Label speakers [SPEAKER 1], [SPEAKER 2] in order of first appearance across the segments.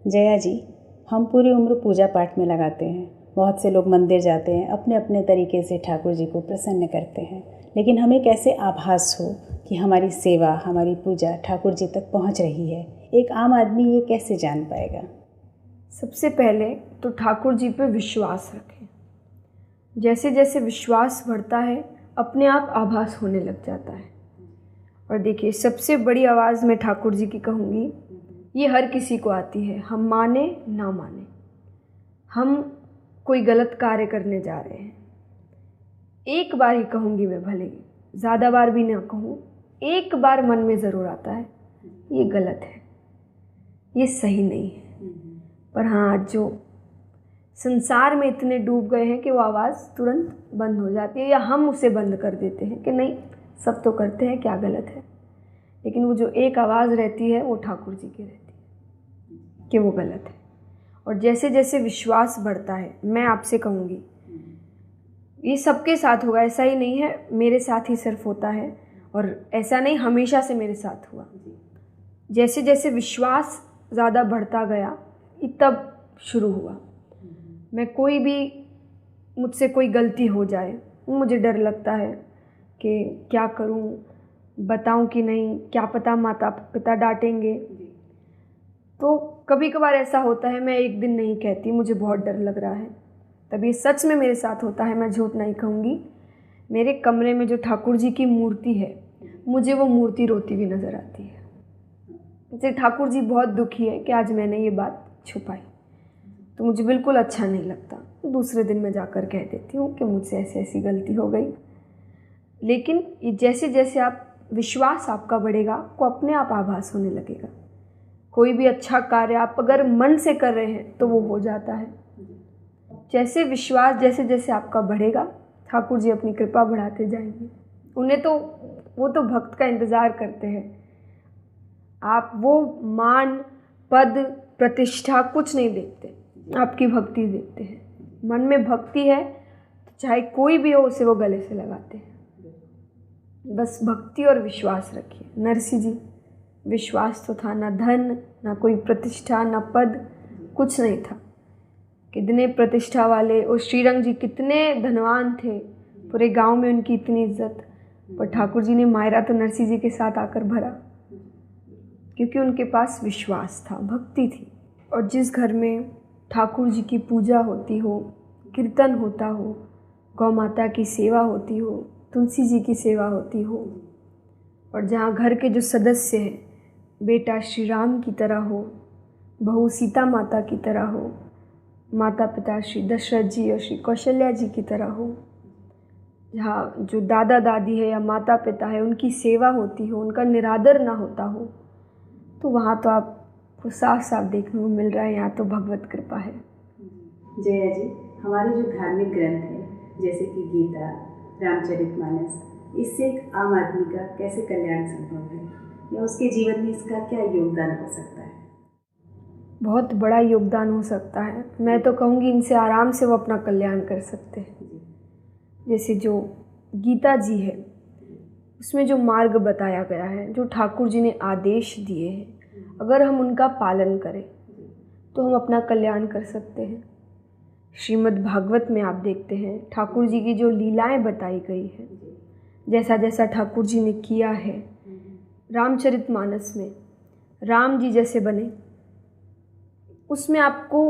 [SPEAKER 1] जया जी, हम पूरी उम्र पूजा पाठ में लगाते हैं। बहुत से लोग मंदिर जाते हैं, अपने अपने तरीके से ठाकुर जी को प्रसन्न करते हैं, लेकिन हमें कैसे आभास हो कि हमारी सेवा, हमारी पूजा ठाकुर जी तक पहुंच रही है? एक आम आदमी ये कैसे जान पाएगा?
[SPEAKER 2] सबसे पहले तो ठाकुर जी पे विश्वास रखें। जैसे जैसे विश्वास बढ़ता है अपने आप आभास होने लग जाता है। और देखिए, सबसे बड़ी आवाज़ मैं ठाकुर जी की कहूँगी, ये हर किसी को आती है, हम माने ना माने। हम कोई गलत कार्य करने जा रहे हैं, एक बार ही कहूँगी मैं, भले ही ज़्यादा बार भी ना कहूँ, एक बार मन में ज़रूर आता है ये गलत है, ये सही नहीं है। पर हाँ, जो संसार में इतने डूब गए हैं कि वो आवाज़ तुरंत बंद हो जाती है, या हम उसे बंद कर देते हैं कि नहीं, सब तो करते हैं, क्या गलत है। लेकिन वो जो एक आवाज़ रहती है वो ठाकुर जी की रहती है कि वो गलत है। और जैसे जैसे विश्वास बढ़ता है, मैं आपसे कहूँगी, ये सबके साथ होगा, ऐसा ही नहीं है मेरे साथ ही सिर्फ होता है, और ऐसा नहीं हमेशा से मेरे साथ हुआ। जैसे जैसे विश्वास ज़्यादा बढ़ता गया, ये तब शुरू हुआ। मैं कोई भी, मुझसे कोई गलती हो जाए, मुझे डर लगता है कि क्या करूं, बताऊं कि नहीं, क्या पता माता पिता डांटेंगे। तो कभी कभार ऐसा होता है, मैं एक दिन नहीं कहती, मुझे बहुत डर लग रहा है, तब ये सच में मेरे साथ होता है, मैं झूठ नहीं कहूँगी। मेरे कमरे में जो ठाकुर जी की मूर्ति है, मुझे वो मूर्ति रोती हुई नज़र आती है। मुझे ठाकुर जी बहुत दुखी है कि आज मैंने ये बात छुपाई, तो मुझे बिल्कुल अच्छा नहीं लगता। दूसरे दिन मैं जाकर कह देती हूँ कि मुझसे ऐसी ऐसी गलती हो गई। लेकिन ये जैसे जैसे आप विश्वास आपका बढ़ेगा, आपको अपने आप आभास होने लगेगा। कोई भी अच्छा कार्य आप अगर मन से कर रहे हैं तो वो हो जाता है। जैसे विश्वास जैसे जैसे आपका बढ़ेगा, ठाकुर जी अपनी कृपा बढ़ाते जाएंगे। उन्हें तो, वो तो भक्त का इंतज़ार करते हैं। आप वो मान, पद, प्रतिष्ठा कुछ नहीं देखते, आपकी भक्ति देखते हैं। मन में भक्ति है तो चाहे कोई भी हो, उसे वो गले से लगाते हैं। बस भक्ति और विश्वास रखिए। नरसिंह जी, विश्वास तो था, ना धन, ना कोई प्रतिष्ठा, ना पद, कुछ नहीं था। कितने प्रतिष्ठा वाले, और श्रीरंग जी कितने धनवान थे, पूरे गांव में उनकी इतनी इज्जत, पर ठाकुर जी ने मायरा तो नरसिंह जी के साथ आकर भरा, क्योंकि उनके पास विश्वास था, भक्ति थी। और जिस घर में ठाकुर जी की पूजा होती हो, कीर्तन होता हो, गौ माता की सेवा होती हो, तुलसी जी की सेवा होती हो, और जहाँ घर के जो सदस्य हैं, बेटा श्री राम की तरह हो, बहू सीता माता की तरह हो, माता पिता श्री दशरथ जी और श्री कौशल्या जी की तरह हो, जहाँ जो दादा दादी है या माता पिता है उनकी सेवा होती हो, उनका निरादर ना होता हो, तो वहाँ तो आपको साफ साफ देखने को मिल रहा है, यहाँ तो भगवत कृपा है।
[SPEAKER 1] जया जी, हमारे जो धार्मिक ग्रंथ हैं जैसे कि गीता, रामचरितमानस, इससे एक आम आदमी का कैसे कल्याण संभव है, या उसके जीवन में इसका क्या योगदान हो सकता है?
[SPEAKER 2] बहुत बड़ा योगदान हो सकता है। मैं तो कहूँगी इनसे आराम से वो अपना कल्याण कर सकते हैं। जैसे जो गीता जी है, उसमें जो मार्ग बताया गया है, जो ठाकुर जी ने आदेश दिए हैं, अगर हम उनका पालन करें तो हम अपना कल्याण कर सकते हैं। श्रीमद् भागवत में आप देखते हैं ठाकुर जी की जो लीलाएं बताई गई है, जैसा जैसा ठाकुर जी ने किया है। रामचरितमानस में राम जी जैसे बने, उसमें आपको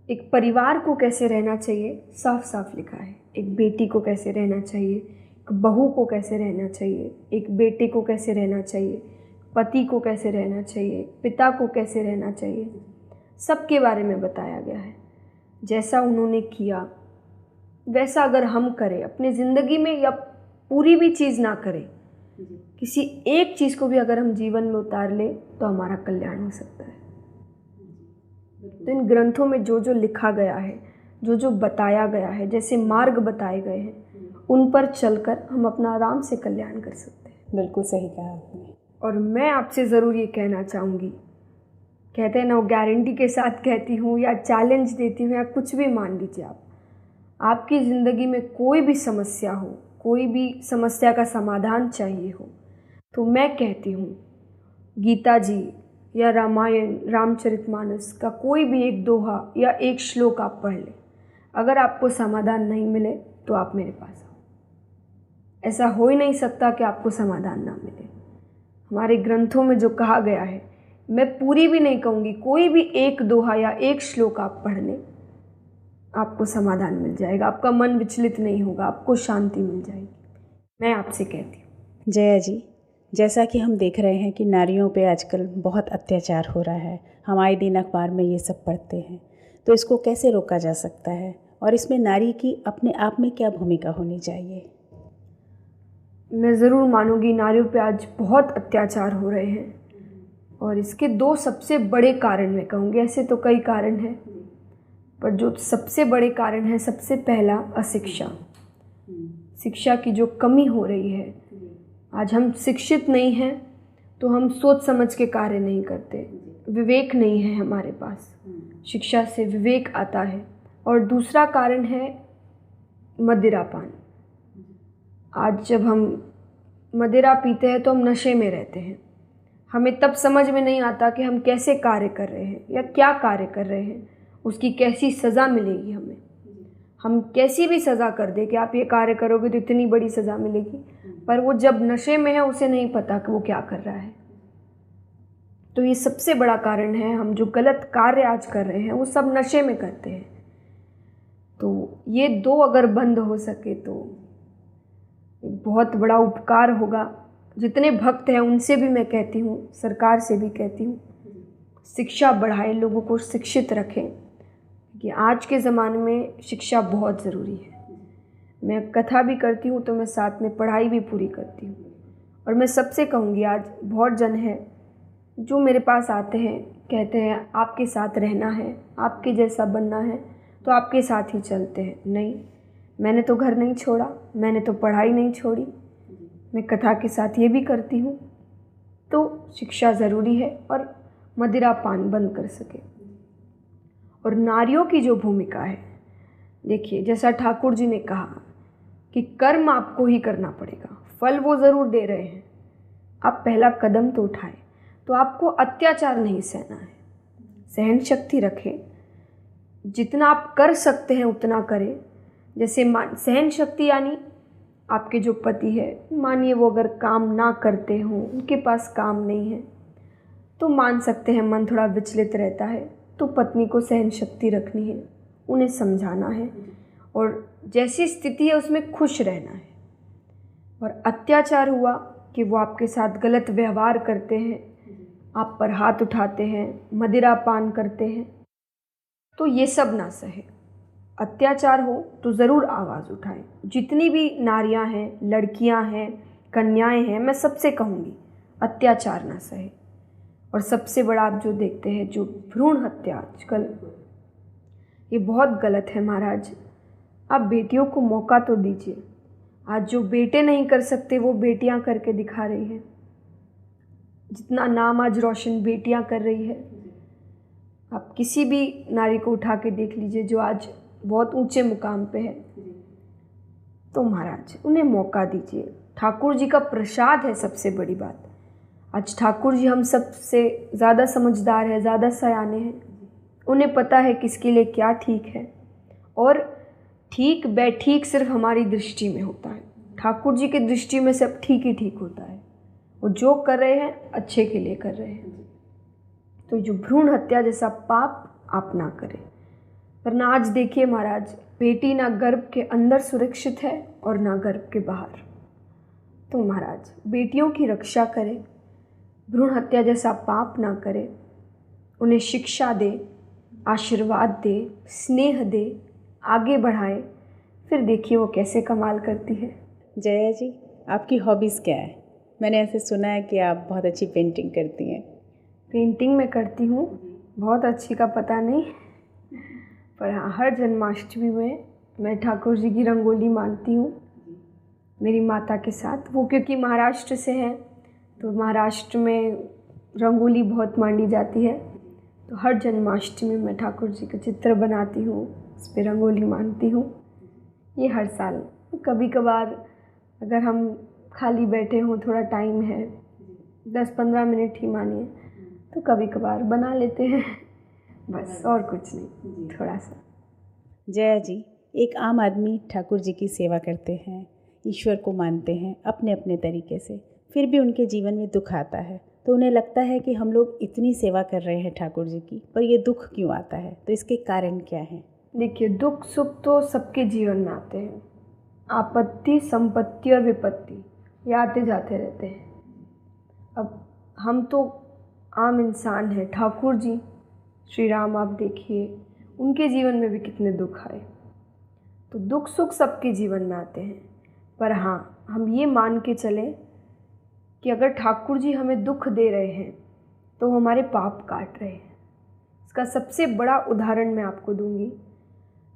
[SPEAKER 2] एक परिवार को कैसे रहना चाहिए साफ साफ लिखा है। एक बेटी को कैसे रहना चाहिए, एक बहू को कैसे रहना चाहिए, एक बेटे को कैसे रहना चाहिए, पति को कैसे रहना चाहिए, पिता को कैसे रहना चाहिए, सबके बारे में बताया गया है। जैसा उन्होंने किया वैसा अगर हम करें अपनी ज़िंदगी में, या पूरी भी चीज़ ना करें, किसी एक चीज़ को भी अगर हम जीवन में उतार लें तो हमारा कल्याण हो सकता है। तो इन ग्रंथों में जो जो लिखा गया है, जो जो बताया गया है, जैसे मार्ग बताए गए हैं, उन पर चलकर हम अपना आराम से कल्याण कर सकते हैं।
[SPEAKER 1] बिल्कुल सही कहा आपने। और
[SPEAKER 2] मैं आपसे ज़रूर ये कहना चाहूँगी, कहते हैं ना, वो गारंटी के साथ कहती हूँ या चैलेंज देती हूँ या कुछ भी मान लीजिए आप, आपकी ज़िंदगी में कोई भी समस्या हो, कोई भी समस्या का समाधान चाहिए हो, तो मैं कहती हूँ गीता जी या रामायण, रामचरितमानस का कोई भी एक दोहा या एक श्लोक आप पढ़ लें, अगर आपको समाधान नहीं मिले तो आप मेरे पास आओ। ऐसा हो ही नहीं सकता कि आपको समाधान ना मिले। हमारे ग्रंथों में जो कहा गया है, मैं पूरी भी नहीं कहूँगी, कोई भी एक दोहा या एक श्लोक आप पढ़ लें, आपको समाधान मिल जाएगा, आपका मन विचलित नहीं होगा, आपको शांति मिल जाएगी। मैं आपसे कहती हूँ।
[SPEAKER 1] जया जी, जैसा कि हम देख रहे हैं कि नारियों पे आजकल बहुत अत्याचार हो रहा है, हम आए दिन अखबार में ये सब पढ़ते हैं, तो इसको कैसे रोका जा सकता है और इसमें नारी की अपने आप में क्या भूमिका होनी चाहिए?
[SPEAKER 2] मैं ज़रूर मानूंगी नारियों पे आज बहुत अत्याचार हो रहे हैं और इसके दो सबसे बड़े कारण मैं कहूँगी। ऐसे तो कई कारण हैं, पर जो सबसे बड़े कारण है, सबसे पहला अशिक्षा। शिक्षा की जो कमी हो रही है, आज हम शिक्षित नहीं हैं तो हम सोच समझ के कार्य नहीं करते, विवेक नहीं है हमारे पास। शिक्षा से विवेक आता है। और दूसरा कारण है मदिरापान। आज जब हम मदिरा पीते हैं तो हम नशे में रहते हैं, हमें तब समझ में नहीं आता कि हम कैसे कार्य कर रहे हैं या क्या कार्य कर रहे हैं, उसकी कैसी सज़ा मिलेगी हमें। हम कैसी भी सज़ा कर दे कि आप ये कार्य करोगे तो इतनी बड़ी सज़ा मिलेगी, पर वो जब नशे में है उसे नहीं पता कि वो क्या कर रहा है। तो ये सबसे बड़ा कारण है, हम जो गलत कार्य आज कर रहे हैं वो सब नशे में करते हैं। तो ये दो अगर बंद हो सके तो बहुत बड़ा उपकार होगा। जितने भक्त हैं उनसे भी मैं कहती हूँ, सरकार से भी कहती हूँ, शिक्षा बढ़ाएं, लोगों को शिक्षित रखें, कि आज के ज़माने में शिक्षा बहुत ज़रूरी है। मैं कथा भी करती हूँ तो मैं साथ में पढ़ाई भी पूरी करती हूँ। और मैं सबसे कहूँगी, आज बहुत जन है जो मेरे पास आते हैं, कहते हैं आपके साथ रहना है, आपके जैसा बनना है तो आपके साथ ही चलते हैं। नहीं, मैंने तो घर नहीं छोड़ा, मैंने तो पढ़ाई नहीं छोड़ी, मैं कथा के साथ ये भी करती हूँ। तो शिक्षा ज़रूरी है और मदिरा पान बंद कर सके। और नारियों की जो भूमिका है, देखिए जैसा ठाकुर जी ने कहा कि कर्म आपको ही करना पड़ेगा, फल वो ज़रूर दे रहे हैं, आप पहला कदम तो उठाएं। तो आपको अत्याचार नहीं सहना है, सहन शक्ति रखें, जितना आप कर सकते हैं उतना करें। जैसे सहन शक्ति यानी आपके जो पति है, मानिए वो अगर काम ना करते हों, उनके पास काम नहीं है, तो मान सकते हैं मन थोड़ा विचलित रहता है, तो पत्नी को सहन शक्ति रखनी है, उन्हें समझाना है और जैसी स्थिति है उसमें खुश रहना है। और अत्याचार हुआ कि वो आपके साथ गलत व्यवहार करते हैं, आप पर हाथ उठाते हैं, मदिरा पान करते हैं, तो ये सब ना सहे। अत्याचार हो तो ज़रूर आवाज़ उठाएं। जितनी भी नारियां हैं, लड़कियां हैं, कन्याएं हैं, मैं सबसे कहूँगी अत्याचार ना सहे। और सबसे बड़ा आप जो देखते हैं, जो भ्रूण हत्या आजकल, ये बहुत गलत है महाराज। आप बेटियों को मौका तो दीजिए। आज जो बेटे नहीं कर सकते वो बेटियां करके दिखा रही हैं। जितना नाम आज रोशन बेटियां कर रही है, आप किसी भी नारी को उठा के देख लीजिए जो आज बहुत ऊंचे मुकाम पे है, तो महाराज उन्हें मौका दीजिए। ठाकुर जी का प्रसाद है सबसे बड़ी बात। आज ठाकुर जी हम सबसे ज़्यादा समझदार है, ज़्यादा सयाने हैं, उन्हें पता है किसके लिए क्या ठीक है। और ठीक बैठीक सिर्फ हमारी दृष्टि में होता है, ठाकुर जी की दृष्टि में सब ठीक ही ठीक होता है। वो जो कर रहे हैं अच्छे के लिए कर रहे हैं। तो जो भ्रूण हत्या जैसा पाप आप ना करें। वरना आज देखिए महाराज, बेटी ना गर्भ के अंदर सुरक्षित है और ना गर्भ के बाहर। तो महाराज बेटियों की रक्षा करें, भ्रूण हत्या जैसा पाप ना करें, उन्हें शिक्षा दे, आशीर्वाद दे, स्नेह दे, आगे बढ़ाए, फिर देखिए वो कैसे कमाल करती है।
[SPEAKER 1] जया जी, आपकी हॉबीज़ क्या है? मैंने ऐसे सुना है कि आप बहुत अच्छी पेंटिंग करती हैं।
[SPEAKER 2] पेंटिंग मैं करती हूँ, बहुत अच्छी का पता नहीं, पर हाँ, हर जन्माष्टमी में मैं ठाकुर जी की रंगोली मानती हूँ मेरी माता के साथ। वो क्योंकि महाराष्ट्र से हैं, तो महाराष्ट्र में रंगोली बहुत मानी जाती है। तो हर जन्माष्टमी में ठाकुर जी का चित्र बनाती हूँ, उस पर रंगोली मानती हूँ। ये हर साल, कभी कभार अगर हम खाली बैठे हों, थोड़ा टाइम है, 10-15 मिनट ही मानिए, तो कभी कभार बना लेते हैं, बस और कुछ नहीं, थोड़ा सा।
[SPEAKER 1] जया जी, एक आम आदमी ठाकुर जी की सेवा करते हैं, ईश्वर को मानते हैं अपने अपने तरीके से, फिर भी उनके जीवन में दुख आता है, तो उन्हें लगता है कि हम लोग इतनी सेवा कर रहे हैं ठाकुर जी की, पर ये दुख क्यों आता है, तो इसके कारण क्या हैं?
[SPEAKER 2] देखिए, दुख सुख तो सबके जीवन में आते हैं। आपत्ति, संपत्ति और विपत्ति ये आते जाते रहते हैं। अब हम तो आम इंसान हैं, ठाकुर जी श्री राम आप देखिए, उनके जीवन में भी कितने दुख आए। तो दुख सुख सबके जीवन में आते हैं, पर हाँ, हम ये मान के चलें कि अगर ठाकुर जी हमें दुख दे रहे हैं तो हमारे पाप काट रहे हैं। इसका सबसे बड़ा उदाहरण मैं आपको दूंगी।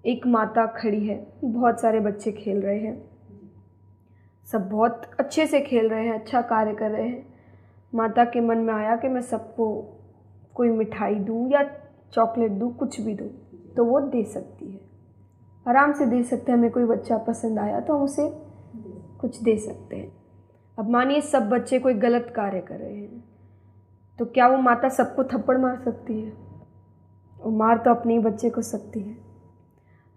[SPEAKER 2] एक माता खड़ी है, बहुत सारे बच्चे खेल रहे हैं, सब बहुत अच्छे से खेल रहे हैं, अच्छा कार्य कर रहे हैं। माता के मन में आया कि मैं सबको कोई मिठाई दूं या चॉकलेट दूं, कुछ भी दूं, तो वो दे सकती है, आराम से दे सकते हैं। हमें कोई बच्चा पसंद आया तो हम उसे कुछ दे सकते हैं। अब मानिए सब बच्चे कोई गलत कार्य कर रहे हैं, तो क्या वो माता सबको थप्पड़ मार सकती है? वो मार तो अपने ही बच्चे को सकती है।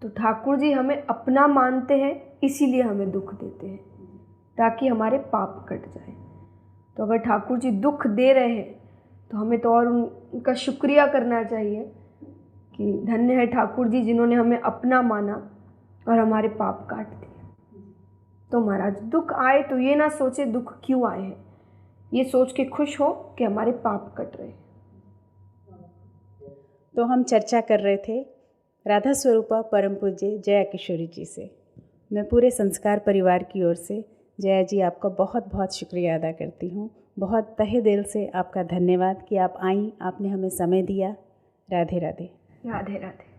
[SPEAKER 2] तो ठाकुर जी हमें अपना मानते हैं, इसीलिए हमें दुख देते हैं, ताकि हमारे पाप कट जाए। तो अगर ठाकुर जी दुख दे रहे हैं तो हमें तो और उनका शुक्रिया करना चाहिए कि धन्य है ठाकुर जी जिन्होंने हमें अपना माना और हमारे पाप काट दिए। तो महाराज, दुख आए तो ये ना सोचे दुख क्यों आए हैं, ये सोच के खुश हो कि हमारे पाप कट रहे हैं।
[SPEAKER 1] तो हम चर्चा कर रहे थे राधा स्वरूपा परम पूज्य जया किशोरी जी से। मैं पूरे संस्कार परिवार की ओर से जया जी आपका बहुत बहुत शुक्रिया अदा करती हूँ। बहुत तहे दिल से आपका धन्यवाद कि आप आईं, आपने हमें समय दिया। राधे राधे।
[SPEAKER 2] राधे राधे।